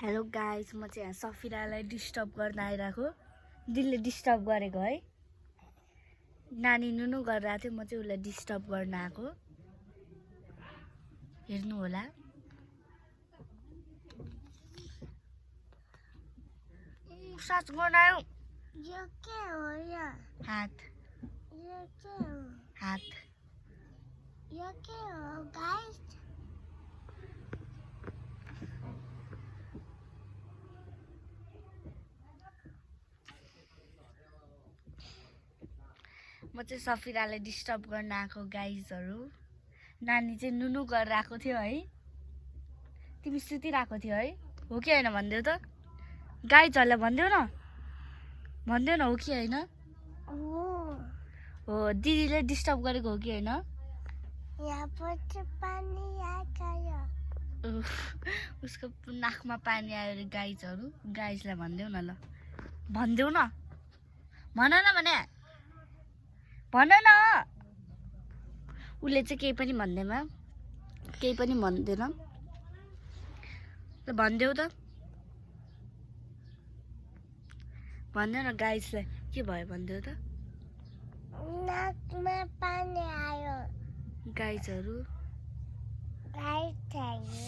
Hello guys, म चाहिँ यहाँ सफिरालाई डिस्टर्ब गर्न आइरहेको। दिलले डिस्टर्ब गरेको है। नानी नुनु गरिरहेको थियो, म चाहिँ उसलाई डिस्टर्ब गर्न आएको। हेर्नु होला। साच गर्न आयो। यो के हो यो? हात। यो के हो? हात। यो के हो गाइस? म चाहिँ सफिरालाई डिस्टर्ब गर्न आएको गाइजहरु। नानी चाहिँ नुनु गरेर आएको थियो है। तिमी सुतिरहेको थियो है? हो कि हैन भन्देऊ त? गाइजहरुलाई भन्देऊ न? भन्देऊ न, हो कि हैन? हो, दिदीले डिस्टर्ब गरेको हो कि हैन? यहाँ पछि पानी आयो। उसको नाकमा पानी आयो रे गाइजहरु। गाइजलाई भन्देऊ न ल। भन्देऊ न? भन न भने। भन न। उले चाहिँ केही पनि भन्दैन। केही पनि भन्दैन। ल भन्देऊ त। भन्देऊ न गाइजलाई के भयो भन्देऊ त। नाकमा पानी आयो। गाइजहरु गाइस चाहियो।